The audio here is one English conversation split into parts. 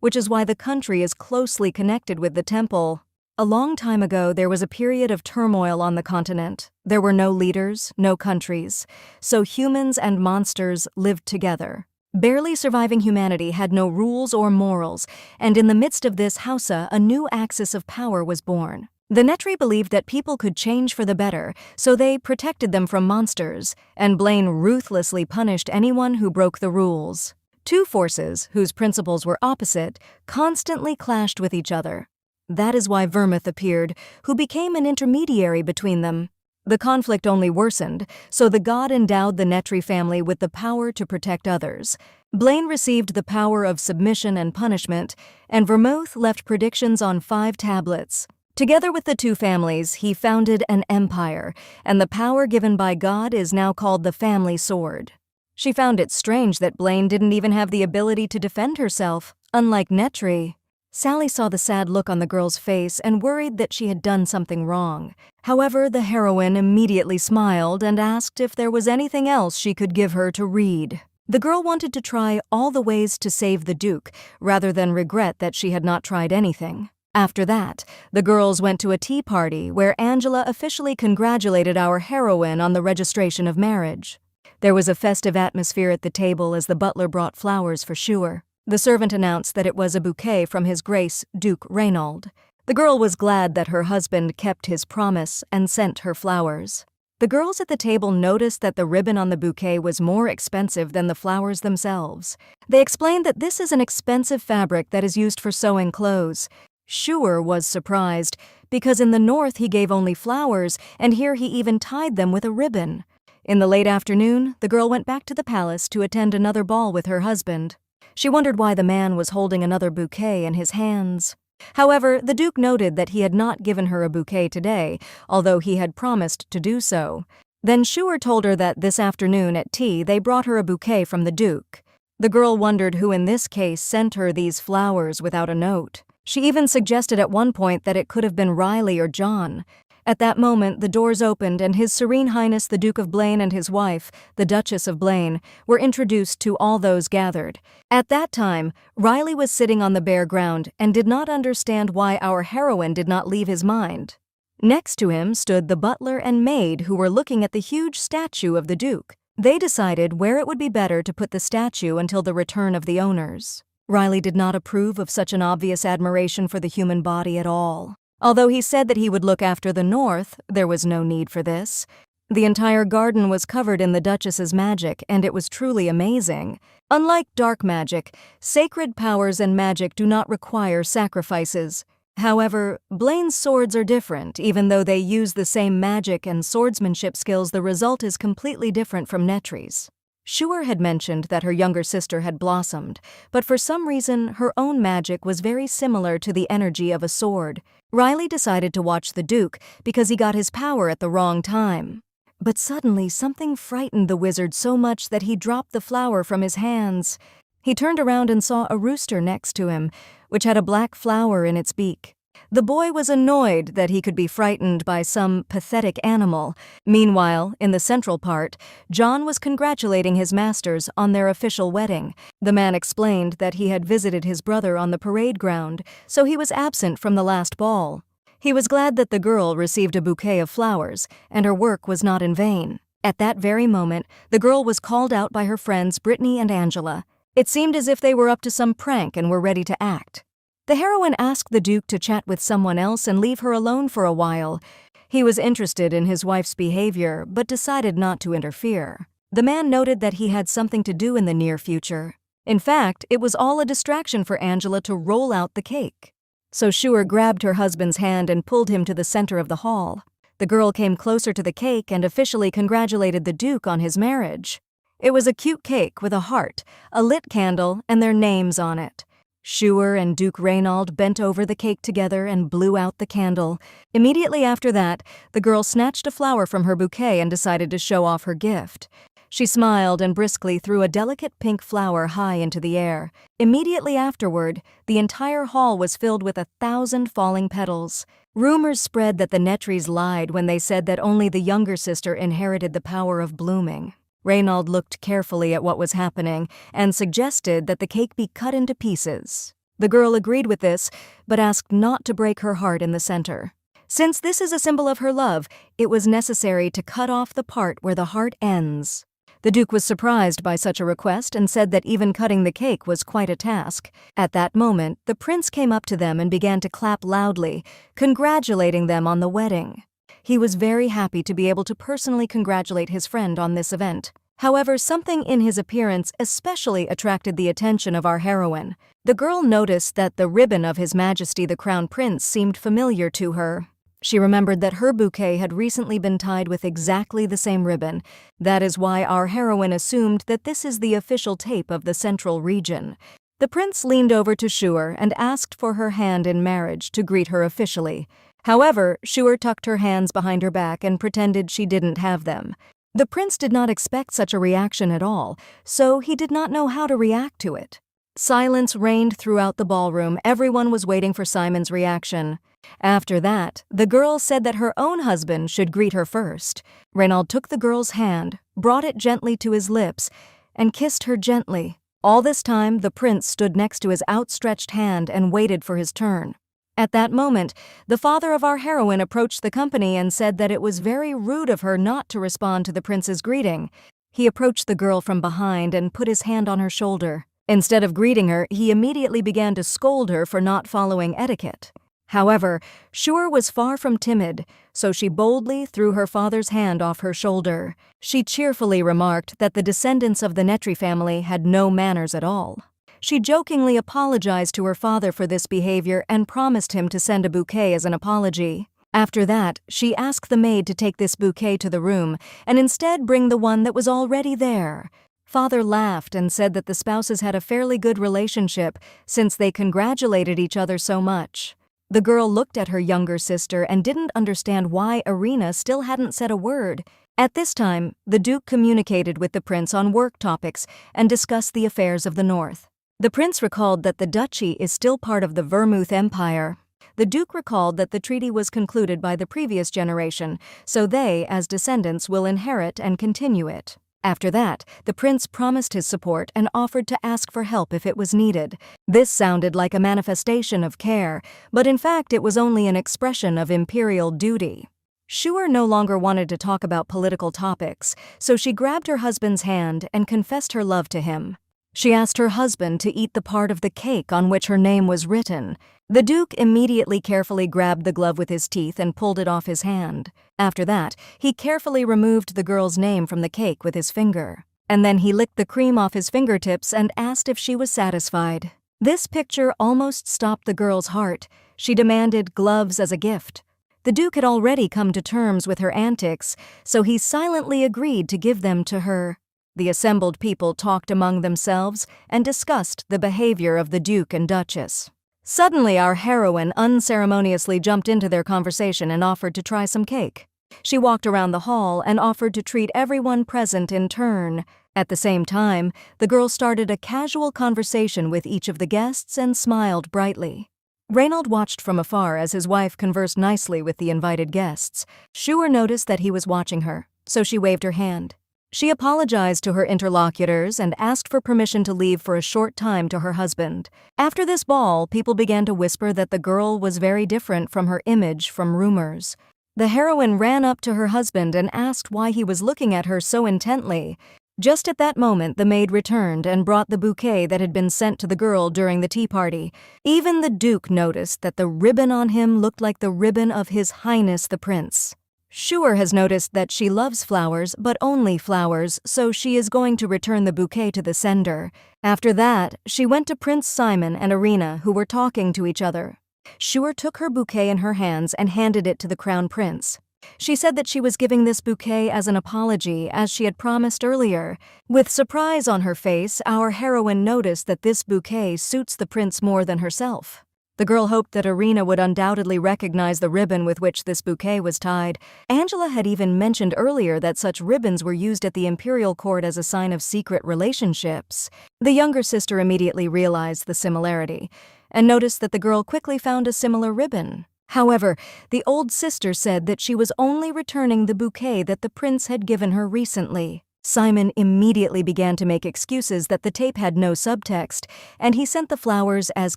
which is why the country is closely connected with the temple. A long time ago, there was a period of turmoil on the continent. There were no leaders, no countries, so humans and monsters lived together. Barely surviving humanity had no rules or morals, and in the midst of this Hausa, a new axis of power was born. The Netri believed that people could change for the better, so they protected them from monsters, and Blaine ruthlessly punished anyone who broke the rules. Two forces, whose principles were opposite, constantly clashed with each other. That is why Vermouth appeared, who became an intermediary between them. The conflict only worsened, so the god endowed the Netri family with the power to protect others. Blaine received the power of submission and punishment, and Vermouth left predictions on 5 tablets. Together with the two families, he founded an empire, and the power given by God is now called the family sword. She found it strange that Blaine didn't even have the ability to defend herself, unlike Netri. Sally saw the sad look on the girl's face and worried that she had done something wrong. However, the heroine immediately smiled and asked if there was anything else she could give her to read. The girl wanted to try all the ways to save the Duke, rather than regret that she had not tried anything. After that, the girls went to a tea party where Angela officially congratulated our heroine on the registration of marriage. There was a festive atmosphere at the table as the butler brought flowers for Schuer. The servant announced that it was a bouquet from His Grace, Duke Reynold. The girl was glad that her husband kept his promise and sent her flowers. The girls at the table noticed that the ribbon on the bouquet was more expensive than the flowers themselves. They explained that this is an expensive fabric that is used for sewing clothes. Schuer was surprised, because in the north he gave only flowers, and here he even tied them with a ribbon. In the late afternoon, the girl went back to the palace to attend another ball with her husband. She wondered why the man was holding another bouquet in his hands. However, the Duke noted that he had not given her a bouquet today, although he had promised to do so. Then Schuer told her that this afternoon at tea they brought her a bouquet from the Duke. The girl wondered who in this case sent her these flowers without a note. She even suggested at one point that it could have been Riley or John. At that moment, the doors opened and His Serene Highness the Duke of Blaine and his wife, the Duchess of Blaine, were introduced to all those gathered. At that time, Riley was sitting on the bare ground and did not understand why our heroine did not leave his mind. Next to him stood the butler and maid who were looking at the huge statue of the Duke. They decided where it would be better to put the statue until the return of the owners. Riley did not approve of such an obvious admiration for the human body at all. Although he said that he would look after the north, there was no need for this. The entire garden was covered in the Duchess's magic, and it was truly amazing. Unlike dark magic, sacred powers and magic do not require sacrifices. However, Blaine's swords are different. Even though they use the same magic and swordsmanship skills, the result is completely different from Netri's. Schuer had mentioned that her younger sister had blossomed, but for some reason her own magic was very similar to the energy of a sword. Riley decided to watch the Duke because he got his power at the wrong time. But suddenly something frightened the wizard so much that he dropped the flower from his hands. He turned around and saw a rooster next to him, which had a black flower in its beak. The boy was annoyed that he could be frightened by some pathetic animal. Meanwhile, in the central part, John was congratulating his masters on their official wedding. The man explained that he had visited his brother on the parade ground, so he was absent from the last ball. He was glad that the girl received a bouquet of flowers, and her work was not in vain. At that very moment, the girl was called out by her friends Brittany and Angela. It seemed as if they were up to some prank and were ready to act. The heroine asked the Duke to chat with someone else and leave her alone for a while. He was interested in his wife's behavior, but decided not to interfere. The man noted that he had something to do in the near future. In fact, it was all a distraction for Angela to roll out the cake. So Schuer grabbed her husband's hand and pulled him to the center of the hall. The girl came closer to the cake and officially congratulated the Duke on his marriage. It was a cute cake with a heart, a lit candle, and their names on it. Schuer and Duke Reynold bent over the cake together and blew out the candle. Immediately after that, the girl snatched a flower from her bouquet and decided to show off her gift. She smiled and briskly threw a delicate pink flower high into the air. Immediately afterward, the entire hall was filled with 1,000 falling petals. Rumors spread that the Netris lied when they said that only the younger sister inherited the power of blooming. Reynold looked carefully at what was happening and suggested that the cake be cut into pieces. The girl agreed with this, but asked not to break her heart in the center. Since this is a symbol of her love, it was necessary to cut off the part where the heart ends. The Duke was surprised by such a request and said that even cutting the cake was quite a task. At that moment, the prince came up to them and began to clap loudly, congratulating them on the wedding. He was very happy to be able to personally congratulate his friend on this event. However, something in his appearance especially attracted the attention of our heroine. The girl noticed that the ribbon of His Majesty the Crown Prince seemed familiar to her. She remembered that her bouquet had recently been tied with exactly the same ribbon. That is why our heroine assumed that this is the official tape of the central region. The prince leaned over to Shuer and asked for her hand in marriage to greet her officially. However, Shuer tucked her hands behind her back and pretended she didn't have them. The prince did not expect such a reaction at all, so he did not know how to react to it. Silence reigned throughout the ballroom. Everyone was waiting for Simon's reaction. After that, the girl said that her own husband should greet her first. Reynald took the girl's hand, brought it gently to his lips, and kissed her gently. All this time, the prince stood next to his outstretched hand and waited for his turn. At that moment, the father of our heroine approached the company and said that it was very rude of her not to respond to the prince's greeting. He approached the girl from behind and put his hand on her shoulder. Instead of greeting her, he immediately began to scold her for not following etiquette. However, Shuer was far from timid, so she boldly threw her father's hand off her shoulder. She cheerfully remarked that the descendants of the Netri family had no manners at all. She jokingly apologized to her father for this behavior and promised him to send a bouquet as an apology. After that, she asked the maid to take this bouquet to the room and instead bring the one that was already there. Father laughed and said that the spouses had a fairly good relationship since they congratulated each other so much. The girl looked at her younger sister and didn't understand why Irina still hadn't said a word. At this time, the Duke communicated with the prince on work topics and discussed the affairs of the north. The prince recalled that the duchy is still part of the Vermouth Empire. The Duke recalled that the treaty was concluded by the previous generation, so they, as descendants, will inherit and continue it. After that, the prince promised his support and offered to ask for help if it was needed. This sounded like a manifestation of care, but in fact it was only an expression of imperial duty. Shuer no longer wanted to talk about political topics, so she grabbed her husband's hand and confessed her love to him. She asked her husband to eat the part of the cake on which her name was written. The Duke immediately carefully grabbed the glove with his teeth and pulled it off his hand. After that, he carefully removed the girl's name from the cake with his finger. And then he licked the cream off his fingertips and asked if she was satisfied. This picture almost stopped the girl's heart. She demanded gloves as a gift. The Duke had already come to terms with her antics, so he silently agreed to give them to her. The assembled people talked among themselves and discussed the behavior of the Duke and Duchess. Suddenly, our heroine unceremoniously jumped into their conversation and offered to try some cake. She walked around the hall and offered to treat everyone present in turn. At the same time, the girl started a casual conversation with each of the guests and smiled brightly. Reynald watched from afar as his wife conversed nicely with the invited guests. Shuer noticed that he was watching her, so she waved her hand. She apologized to her interlocutors and asked for permission to leave for a short time to her husband. After this ball, people began to whisper that the girl was very different from her image from rumors. The heroine ran up to her husband and asked why he was looking at her so intently. Just at that moment, the maid returned and brought the bouquet that had been sent to the girl during the tea party. Even the Duke noticed that the ribbon on him looked like the ribbon of His Highness the Prince. Shuer has noticed that she loves flowers, but only flowers, so she is going to return the bouquet to the sender. After that, she went to Prince Simon and Irina, who were talking to each other. Shuer took her bouquet in her hands and handed it to the crown prince. She said that she was giving this bouquet as an apology, as she had promised earlier. With surprise on her face, our heroine noticed that this bouquet suits the prince more than herself. The girl hoped that Irina would undoubtedly recognize the ribbon with which this bouquet was tied. Angela had even mentioned earlier that such ribbons were used at the imperial court as a sign of secret relationships. The younger sister immediately realized the similarity and noticed that the girl quickly found a similar ribbon. However, the old sister said that she was only returning the bouquet that the prince had given her recently. Simon immediately began to make excuses that the tape had no subtext, and he sent the flowers as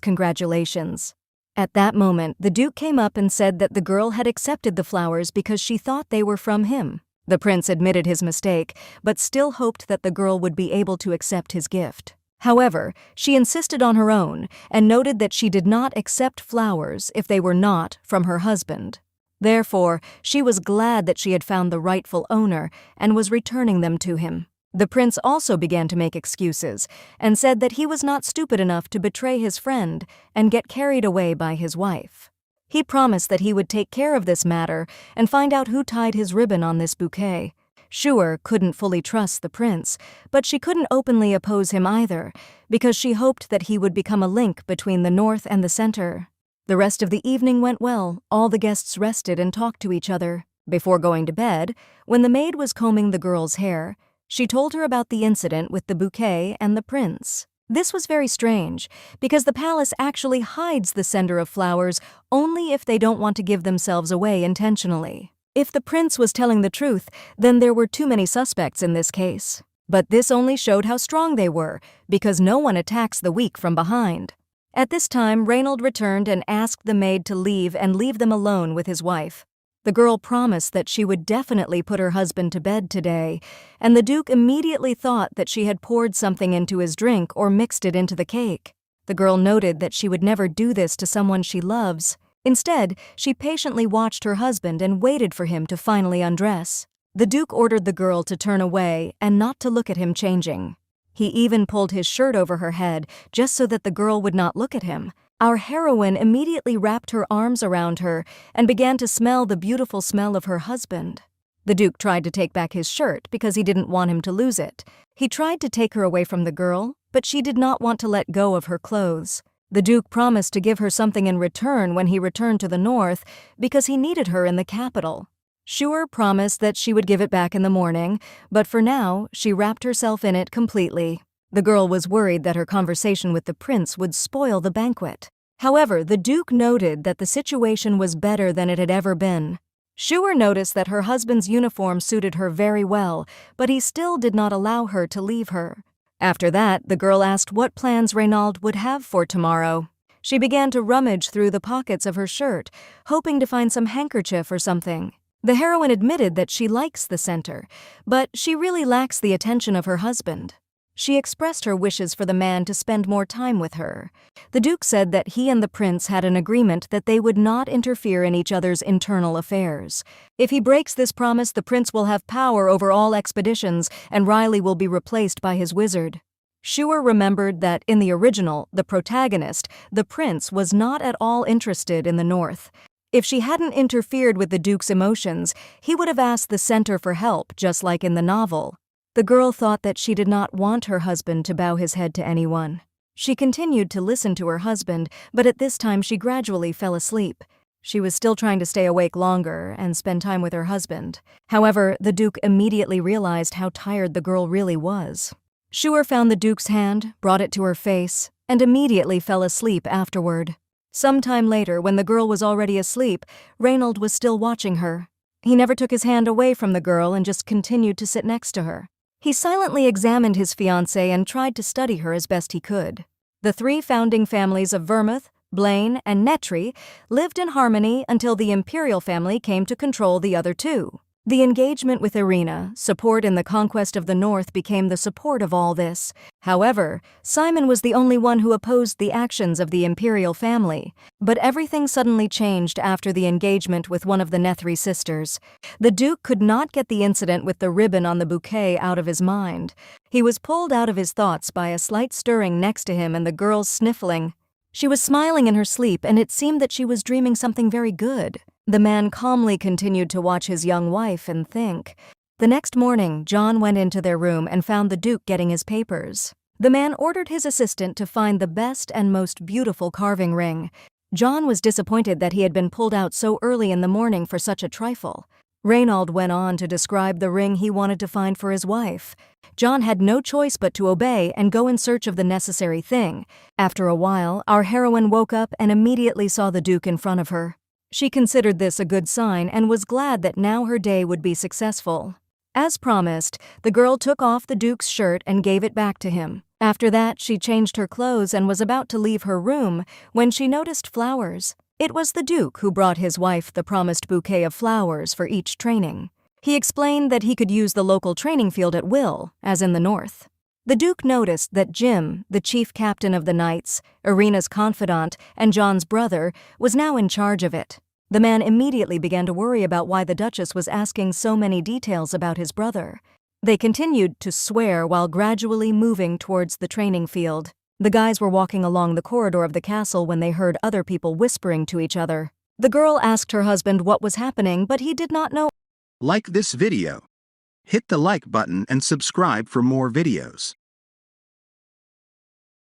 congratulations. At that moment, the Duke came up and said that the girl had accepted the flowers because she thought they were from him. The prince admitted his mistake, but still hoped that the girl would be able to accept his gift. However, she insisted on her own and noted that she did not accept flowers if they were not from her husband. Therefore, she was glad that she had found the rightful owner and was returning them to him. The prince also began to make excuses and said that he was not stupid enough to betray his friend and get carried away by his wife. He promised that he would take care of this matter and find out who tied his ribbon on this bouquet. Shuer couldn't fully trust the prince, but she couldn't openly oppose him either, because she hoped that he would become a link between the north and the center. The rest of the evening went well. All the guests rested and talked to each other. Before going to bed, when the maid was combing the girl's hair, she told her about the incident with the bouquet and the prince. This was very strange, because the palace actually hides the sender of flowers only if they don't want to give themselves away intentionally. If the prince was telling the truth, then there were too many suspects in this case. But this only showed how strong they were, because no one attacks the weak from behind. At this time, Reynold returned and asked the maid to leave and leave them alone with his wife. The girl promised that she would definitely put her husband to bed today, and the Duke immediately thought that she had poured something into his drink or mixed it into the cake. The girl noted that she would never do this to someone she loves. Instead, she patiently watched her husband and waited for him to finally undress. The Duke ordered the girl to turn away and not to look at him changing. He even pulled his shirt over her head just so that the girl would not look at him. Our heroine immediately wrapped her arms around her and began to smell the beautiful smell of her husband. The Duke tried to take back his shirt because he didn't want him to lose it. He tried to take her away from the girl, but she did not want to let go of her clothes. The Duke promised to give her something in return when he returned to the north because he needed her in the capital. Shuer promised that she would give it back in the morning, but for now, she wrapped herself in it completely. The girl was worried that her conversation with the prince would spoil the banquet. However, the Duke noted that the situation was better than it had ever been. Shuer noticed that her husband's uniform suited her very well, but he still did not allow her to leave her. After that, the girl asked what plans Reynold would have for tomorrow. She began to rummage through the pockets of her shirt, hoping to find some handkerchief or something. The heroine admitted that she likes the center, but she really lacks the attention of her husband. She expressed her wishes for the man to spend more time with her. The Duke said that he and the prince had an agreement that they would not interfere in each other's internal affairs. If he breaks this promise, the prince will have power over all expeditions, and Riley will be replaced by his wizard. Shuer remembered that in the original, the protagonist, the prince, was not at all interested in the North. If she hadn't interfered with the Duke's emotions, he would have asked the center for help, just like in the novel. The girl thought that she did not want her husband to bow his head to anyone. She continued to listen to her husband, but at this time she gradually fell asleep. She was still trying to stay awake longer and spend time with her husband. However, the Duke immediately realized how tired the girl really was. Shuer found the Duke's hand, brought it to her face, and immediately fell asleep afterward. Some time later, when the girl was already asleep, Reynold was still watching her. He never took his hand away from the girl and just continued to sit next to her. He silently examined his fiancée and tried to study her as best he could. The three founding families of Vermouth, Blaine, and Netry lived in harmony until the imperial family came to control the other two. The engagement with Irina, support in the conquest of the North, became the support of all this. However, Simon was the only one who opposed the actions of the imperial family. But everything suddenly changed after the engagement with one of the Netry sisters. The Duke could not get the incident with the ribbon on the bouquet out of his mind. He was pulled out of his thoughts by a slight stirring next to him and the girl's sniffling. She was smiling in her sleep, and it seemed that she was dreaming something very good. The man calmly continued to watch his young wife and think. The next morning, John went into their room and found the Duke getting his papers. The man ordered his assistant to find the best and most beautiful carving ring. John was disappointed that he had been pulled out so early in the morning for such a trifle. Reynold went on to describe the ring he wanted to find for his wife. John had no choice but to obey and go in search of the necessary thing. After a while, our heroine woke up and immediately saw the Duke in front of her. She considered this a good sign and was glad that now her day would be successful. As promised, the girl took off the Duke's shirt and gave it back to him. After that, she changed her clothes and was about to leave her room when she noticed flowers. It was the Duke who brought his wife the promised bouquet of flowers for each training. He explained that he could use the local training field at will, as in the north. The Duke noticed that Jim, the chief captain of the Knights, Irina's confidant, and John's brother, was now in charge of it. The man immediately began to worry about why the Duchess was asking so many details about his brother. They continued to swear while gradually moving towards the training field. The guys were walking along the corridor of the castle when they heard other people whispering to each other. The girl asked her husband what was happening, but he did not know. Like this video. Hit the like button and subscribe for more videos.